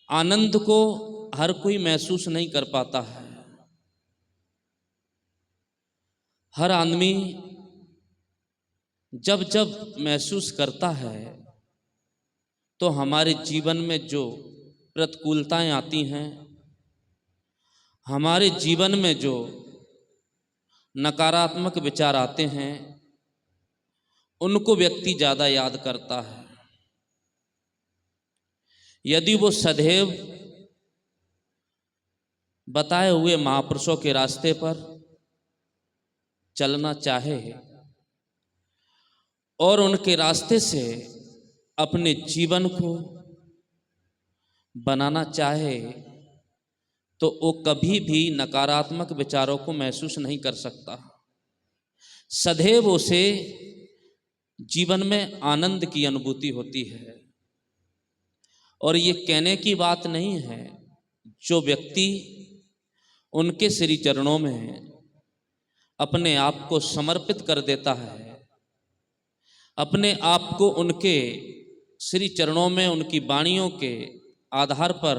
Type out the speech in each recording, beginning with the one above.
आनंद को हर कोई महसूस नहीं कर पाता है। हर आदमी जब जब महसूस करता है तो हमारे जीवन में जो प्रतिकूलताएं आती हैं, हमारे जीवन में जो नकारात्मक विचार आते हैं, उनको व्यक्ति ज़्यादा याद करता है। यदि वो सदैव बताए हुए महापुरुषों के रास्ते पर चलना चाहे और उनके रास्ते से अपने जीवन को बनाना चाहे, तो वो कभी भी नकारात्मक विचारों को महसूस नहीं कर सकता। सदैव उसे जीवन में आनंद की अनुभूति होती है। और ये कहने की बात नहीं है, जो व्यक्ति उनके श्री चरणों में अपने आप को समर्पित कर देता है, अपने आप को उनके श्री चरणों में उनकी वाणियों के आधार पर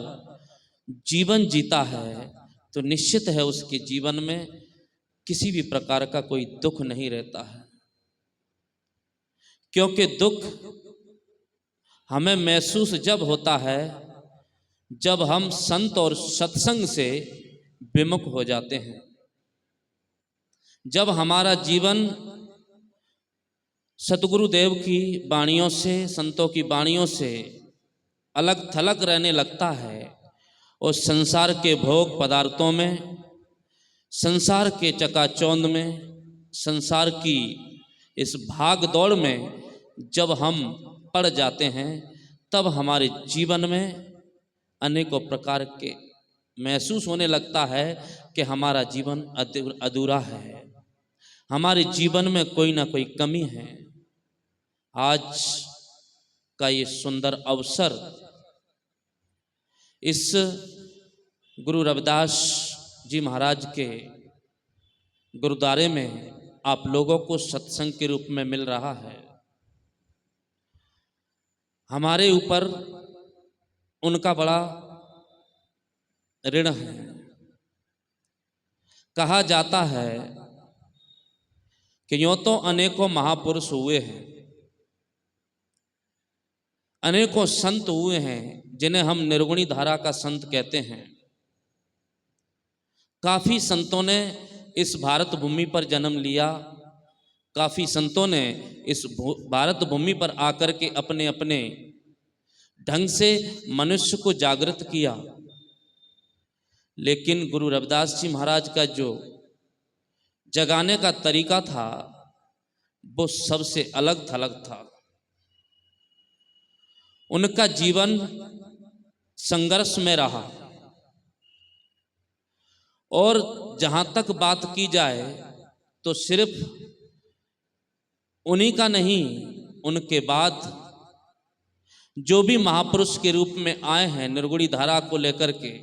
जीवन जीता है, तो निश्चित है उसके जीवन में किसी भी प्रकार का कोई दुख नहीं रहता है। क्योंकि दुख हमें महसूस जब होता है जब हम संत और सत्संग से विमुख हो जाते हैं, जब हमारा जीवन सतगुरुदेव की वाणियों से, संतों की वाणियों से अलग थलग रहने लगता है और संसार के भोग पदार्थों में, संसार के चकाचौंध में, संसार की इस भाग दौड़ में जब हम पड़ जाते हैं, तब हमारे जीवन में अनेकों प्रकार के महसूस होने लगता है कि हमारा जीवन अधूरा है, हमारे जीवन में कोई ना कोई कमी है। आज का ये सुंदर अवसर इस गुरु रविदास जी महाराज के गुरुद्वारे में आप लोगों को सत्संग के रूप में मिल रहा है। हमारे यूपर उनका बड़ा ऋण है। कहा जाता है कि यूं तो अनेकों महापुरुष हुए हैं, अनेकों संत हुए हैं जिन्हें हम निर्गुणी धारा का संत कहते हैं। काफी संतों ने इस भारत भूमि पर जन्म लिया, काफी संतों ने इस भारत भूमि पर आकर के अपने अपने ढंग से मनुष्य को जागृत किया। लेकिन गुरु रविदास जी महाराज का जो जगाने का तरीका था वो सबसे अलग थलग था। उनका जीवन संघर्ष में रहा और जहां तक बात की जाए तो सिर्फ उन्हीं का नहीं, उनके बाद जो भी महापुरुष के रूप में आए हैं निर्गुणी धारा को लेकर के,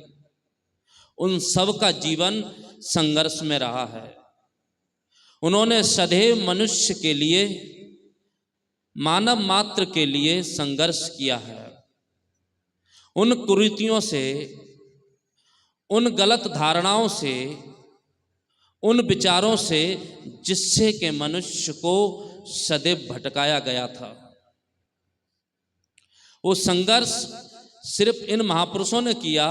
उन सब का जीवन संघर्ष में रहा है। उन्होंने सदैव मनुष्य के लिए, मानव मात्र के लिए संघर्ष किया है। उन कुरीतियों से, उन गलत धारणाओं से, उन विचारों से जिससे के मनुष्य को सदैव भटकाया गया था। वो संघर्ष सिर्फ इन महापुरुषों ने किया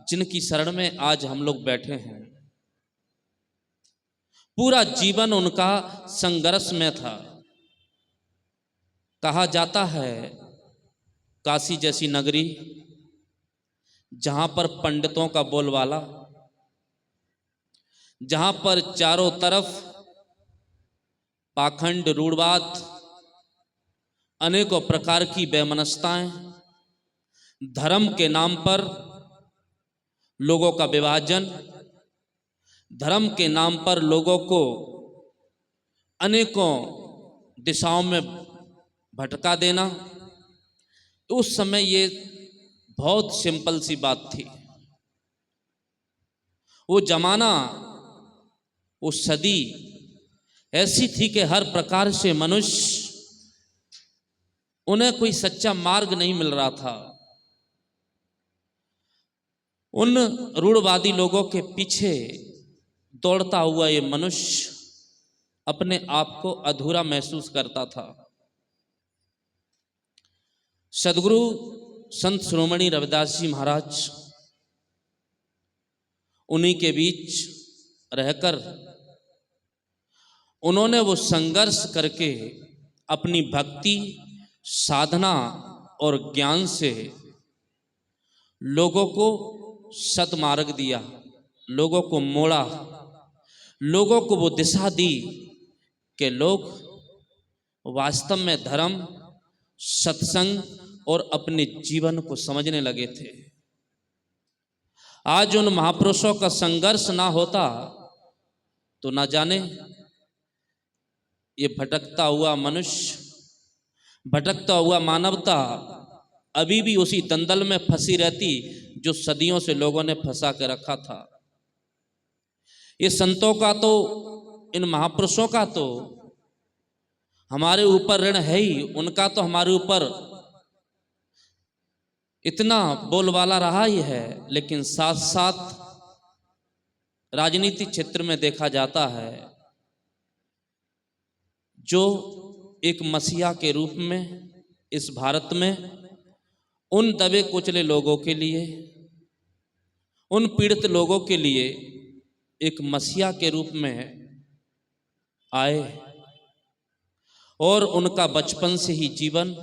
जिनकी शरण में आज हम लोग बैठे हैं। पूरा जीवन उनका संघर्ष में था। कहा जाता है काशी जैसी नगरी, जहां पर पंडितों का बोलबाला, जहां पर चारों तरफ पाखंड, रूढ़वाद, अनेकों प्रकार की वैमनस्यताएं, धर्म के नाम पर लोगों का विभाजन, धर्म के नाम पर लोगों को अनेकों दिशाओं में भटका देना, उस समय ये बहुत सिंपल सी बात थी। वो जमाना, वो सदी ऐसी थी कि हर प्रकार से मनुष्य, उन्हें कोई सच्चा मार्ग नहीं मिल रहा था। उन रूढ़वादी लोगों के पीछे दौड़ता हुआ ये मनुष्य अपने आप को अधूरा महसूस करता था। सदगुरु संत श्रोमणी रविदास जी महाराज उन्हीं के बीच रहकर उन्होंने वो संघर्ष करके अपनी भक्ति, साधना और ज्ञान से लोगों को सतमार्ग दिया, लोगों को मोड़ा, लोगों को वो दिशा दी कि लोग वास्तव में धर्म, सत्संग और अपने जीवन को समझने लगे थे। आज उन महापुरुषों का संघर्ष ना होता तो ना जाने ये भटकता हुआ मनुष्य, भटकता हुआ मानवता अभी भी उसी दंदल में फंसी रहती जो सदियों से लोगों ने फंसा के रखा था। ये संतों का तो, इन महापुरुषों का तो हमारे ऊपर ऋण है ही, उनका तो हमारे ऊपर इतना बोलबाला रहा ही है। लेकिन साथ साथ राजनीतिक क्षेत्र में देखा जाता है जो एक मसीहा के रूप में इस भारत में उन दबे कुचले लोगों के लिए, उन पीड़ित लोगों के लिए एक मसीहा के रूप में आए और उनका बचपन से ही जीवन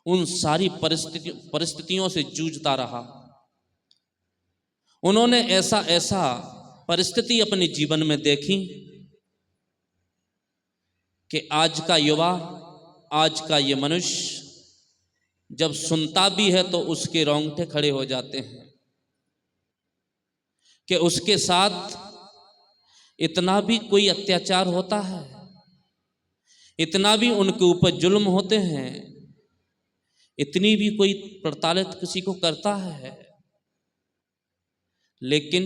उन सारी परिस्थितियों से जूझता रहा। उन्होंने ऐसा परिस्थिति अपने जीवन में देखी कि आज का युवा, आज का ये मनुष्य जब सुनता भी है तो उसके रोंगटे खड़े हो जाते हैं कि उसके साथ इतना भी कोई अत्याचार होता है, इतना भी उनके ऊपर जुल्म होते हैं, इतनी भी कोई प्रताड़ित किसी को करता है। लेकिन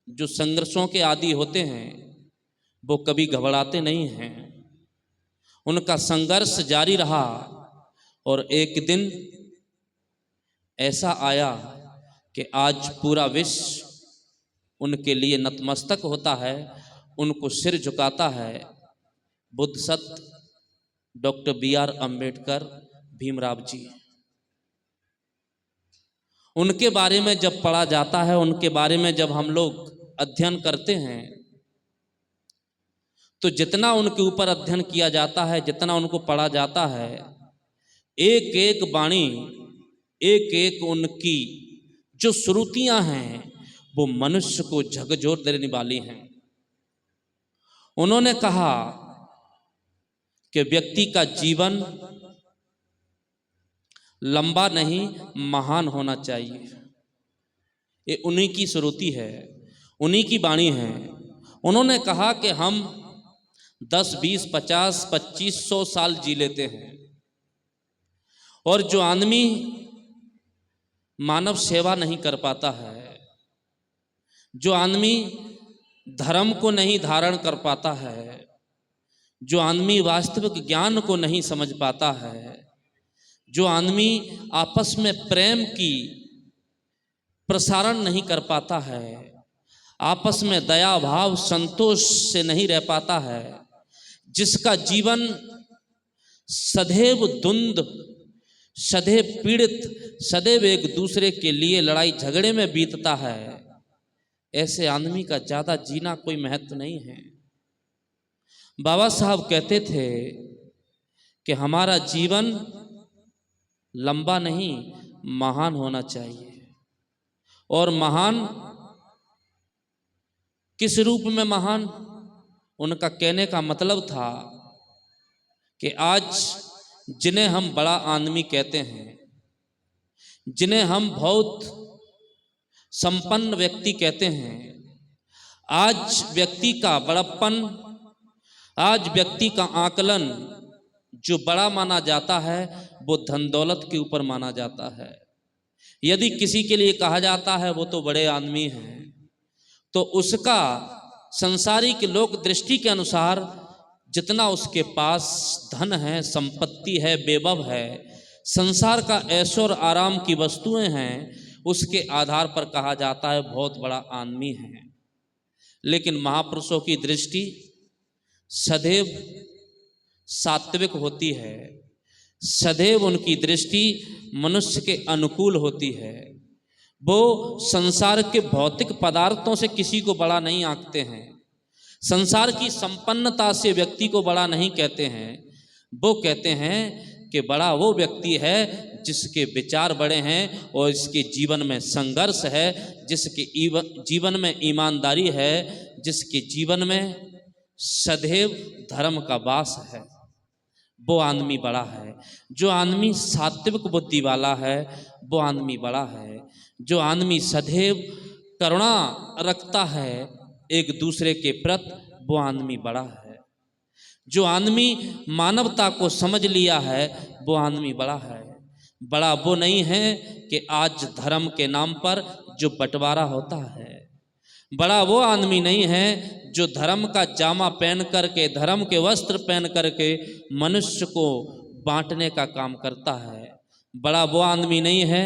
जो संघर्षों के आदी होते हैं वो कभी घबराते नहीं हैं, उनका संघर्ष जारी रहा और एक दिन ऐसा आया कि आज पूरा विश्व उनके लिए नतमस्तक होता है, उनको सिर झुकाता है। बुद्ध सत्य, डॉक्टर B.R. अम्बेडकर, भीमराव जी, उनके बारे में जब पढ़ा जाता है, उनके बारे में जब हम लोग अध्ययन करते हैं तो जितना उनके ऊपर अध्ययन किया जाता है, जितना उनको पढ़ा जाता है, एक एक वाणी, एक एक उनकी जो श्रुतियां हैं वो मनुष्य को झकझोर देने वाली हैं। उन्होंने कहा कि व्यक्ति का जीवन लंबा नहीं, महान होना चाहिए। ये उन्हीं की श्रुति है, उन्हीं की वाणी है। उन्होंने कहा कि हम 10, 20, 50, 2500 साल जी लेते हैं और जो आदमी मानव सेवा नहीं कर पाता है, जो आदमी धर्म को नहीं धारण कर पाता है, जो आदमी वास्तविक ज्ञान को नहीं समझ पाता है, जो आदमी आपस में प्रेम की प्रसारण नहीं कर पाता है, आपस में दया भाव संतोष से नहीं रह पाता है, जिसका जीवन सदैव द्वंद्व, सदैव पीड़ित, सदैव एक दूसरे के लिए लड़ाई झगड़े में बीतता है, ऐसे आदमी का ज़्यादा जीना कोई महत्व नहीं है। बाबा साहब कहते थे कि हमारा जीवन लंबा नहीं, महान होना चाहिए। और महान किस रूप में महान? उनका कहने का मतलब था कि आज जिन्हें हम बड़ा आदमी कहते हैं, जिन्हें हम बहुत संपन्न व्यक्ति कहते हैं, आज व्यक्ति का बड़प्पन, आज व्यक्ति का आकलन जो बड़ा माना जाता है वो धन दौलत के ऊपर माना जाता है। यदि किसी के लिए कहा जाता है वो तो बड़े आदमी हैं, तो उसका संसारिक लोक दृष्टि के अनुसार जितना उसके पास धन है, संपत्ति है, वैभव है, संसार का ऐशो और आराम की वस्तुएं हैं, उसके आधार पर कहा जाता है बहुत बड़ा आदमी है। लेकिन महापुरुषों की दृष्टि सदैव सात्विक होती है, सदैव उनकी दृष्टि मनुष्य के अनुकूल होती है। वो संसार के भौतिक पदार्थों से किसी को बड़ा नहीं आंकते हैं, संसार की संपन्नता से व्यक्ति को बड़ा नहीं कहते हैं। वो कहते हैं कि बड़ा वो व्यक्ति है जिसके विचार बड़े हैं और इसके जीवन में संघर्ष है, जिसके जीवन में ईमानदारी है, जिसके जीवन में सदैव धर्म का वास है, वो आदमी बड़ा है। जो आदमी सात्विक बुद्धि वाला है वो आदमी बड़ा है। जो आदमी सदैव करुणा रखता है एक दूसरे के प्रति, वो आदमी बड़ा है। जो आदमी मानवता को समझ लिया है वो आदमी बड़ा है। बड़ा वो नहीं है कि आज धर्म के नाम पर जो बंटवारा होता है। बड़ा वो आदमी नहीं है जो धर्म का जामा पहन करके, धर्म के वस्त्र पहन करके मनुष्य को बांटने का काम करता है। बड़ा वो आदमी नहीं है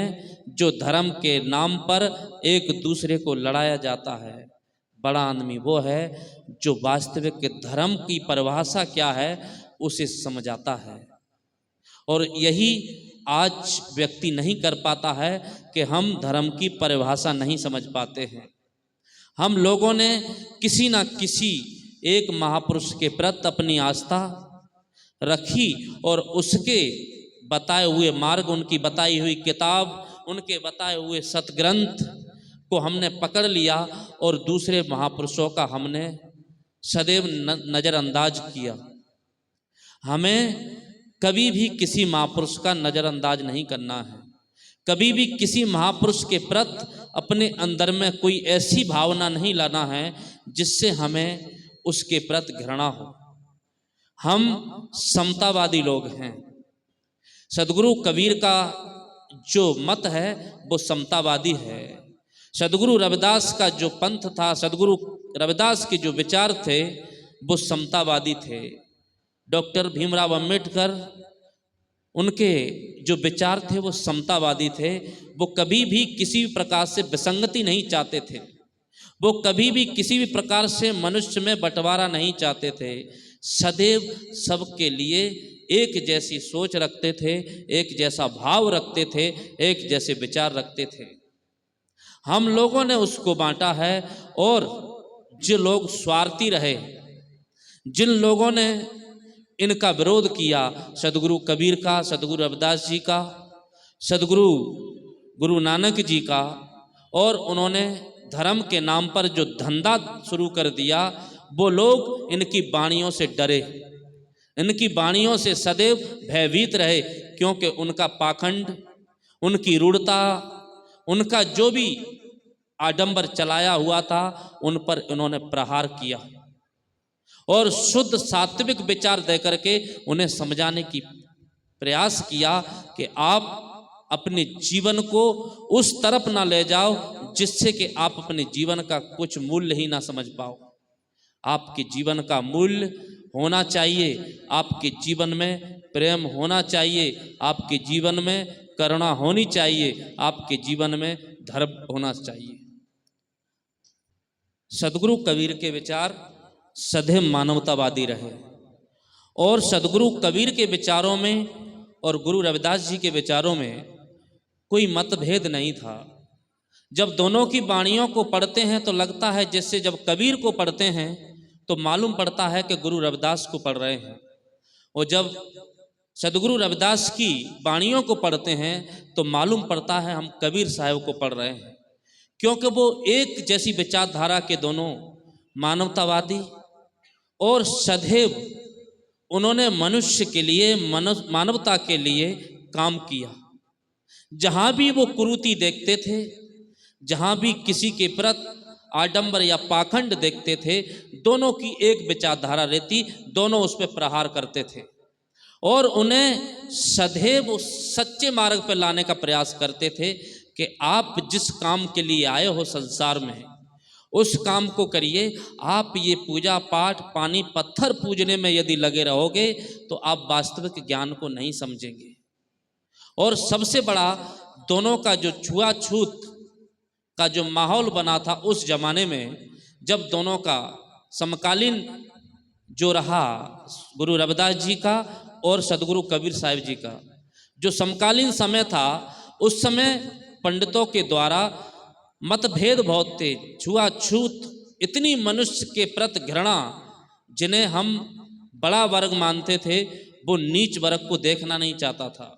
जो धर्म के नाम पर एक दूसरे को लड़ाया जाता है। बड़ा आदमी वो है जो वास्तविक धर्म की परिभाषा क्या है उसे समझाता है। और यही आज व्यक्ति नहीं कर पाता है कि हम धर्म की परिभाषा नहीं समझ पाते हैं। हम लोगों ने किसी ना किसी एक महापुरुष के प्रति अपनी आस्था रखी और उसके बताए हुए मार्ग, उनकी बताई हुई किताब, उनके बताए हुए सतग्रंथ को हमने पकड़ लिया और दूसरे महापुरुषों का हमने सदैव नज़रअंदाज किया। हमें कभी भी किसी महापुरुष का नज़रअंदाज नहीं करना है। कभी भी किसी महापुरुष के प्रति अपने अंदर में कोई ऐसी भावना नहीं लाना है जिससे हमें उसके प्रति घृणा हो। हम समतावादी लोग हैं। सदगुरु कबीर का जो मत है वो समतावादी है। सदगुरु रविदास का जो पंथ था, सदगुरु रविदास के जो विचार थे वो समतावादी थे। डॉक्टर भीमराव अंबेडकर, उनके जो विचार थे वो समतावादी थे। वो कभी भी किसी भी प्रकार से विसंगति नहीं चाहते थे। वो कभी भी किसी भी प्रकार से मनुष्य में बंटवारा नहीं चाहते थे। सदैव सबके लिए एक जैसी सोच रखते थे, एक जैसा भाव रखते थे, एक जैसे विचार रखते थे। हम लोगों ने उसको बांटा है और जो लोग स्वार्थी रहे, जिन लोगों ने इनका विरोध किया, सदगुरु कबीर का, सदगुरु रविदास जी का, सदगुरु गुरु नानक जी का, और उन्होंने धर्म के नाम पर जो धंधा शुरू कर दिया, वो लोग इनकी वाणियों से डरे, इनकी वाणियों से सदैव भयभीत रहे, क्योंकि उनका पाखंड, उनकी रूढ़ता, उनका जो भी आडंबर चलाया हुआ था उन पर इन्होंने प्रहार किया और शुद्ध सात्विक विचार देकर के उन्हें समझाने की प्रयास किया कि आप अपने जीवन को उस तरफ ना ले जाओ जिससे कि आप अपने जीवन का कुछ मूल्य ही ना समझ पाओ। आपके जीवन का मूल्य होना चाहिए, आपके जीवन में प्रेम होना चाहिए, आपके जीवन में करुणा होनी चाहिए, आपके जीवन में धर्म होना चाहिए। सदगुरु कबीर के विचार सदैव मानवतावादी रहे और सदगुरु कबीर के विचारों में और गुरु रविदास जी के विचारों में कोई मतभेद नहीं था। जब दोनों की वाणियों को पढ़ते हैं तो लगता है जैसे जब कबीर को पढ़ते हैं तो मालूम पड़ता है कि गुरु रविदास को पढ़ रहे हैं, और जब सदगुरु रविदास की वाणियों को पढ़ते हैं तो मालूम पड़ता है हम कबीर साहब को पढ़ रहे हैं, क्योंकि वो एक जैसी विचारधारा के दोनों मानवतावादी और सदैव उन्होंने मनुष्य के लिए, मानवता के लिए काम किया। जहाँ भी वो कुरीति देखते थे, जहाँ भी किसी के प्रति आडंबर या पाखंड देखते थे, दोनों की एक विचारधारा रहती, दोनों उस पर प्रहार करते थे और उन्हें सदैव सच्चे मार्ग पर लाने का प्रयास करते थे कि आप जिस काम के लिए आए हो संसार में उस काम को करिए। आप ये पूजा पाठ, पानी पत्थर पूजने में यदि लगे रहोगे तो आप वास्तविक ज्ञान को नहीं समझेंगे। और सबसे बड़ा दोनों का जो छुआछूत का जो माहौल बना था उस जमाने में, जब दोनों का समकालीन जो रहा गुरु रविदास जी का और सदगुरु कबीर साहिब जी का, जो समकालीन समय था, उस समय पंडितों के द्वारा मतभेद बहुत थे, छुआछूत, इतनी मनुष्य के प्रति घृणा, जिन्हें हम बड़ा वर्ग मानते थे वो नीच वर्ग को देखना नहीं चाहता था,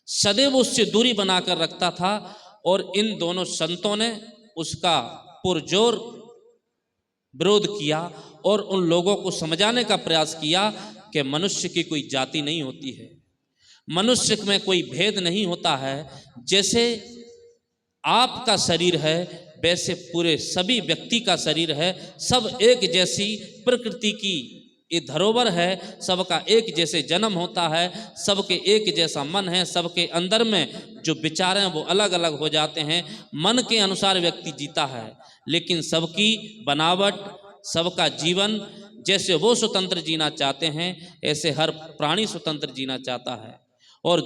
सदैव उससे दूरी बनाकर रखता था। और इन दोनों संतों ने उसका पुरजोर विरोध किया और उन लोगों को समझाने का प्रयास किया कि मनुष्य की कोई जाति नहीं होती है, मनुष्य में कोई भेद नहीं होता है, जैसे आपका शरीर है वैसे पूरे सभी व्यक्ति का शरीर है, सब एक जैसी प्रकृति की ये धरोहर है, सबका एक जैसे जन्म होता है, सबके एक जैसा मन है, सबके अंदर में जो विचार हैं वो अलग अलग हो जाते हैं, मन के अनुसार व्यक्ति जीता है, लेकिन सबकी बनावट, सबका जीवन जैसे वो स्वतंत्र जीना चाहते हैं ऐसे हर प्राणी स्वतंत्र जीना चाहता है। और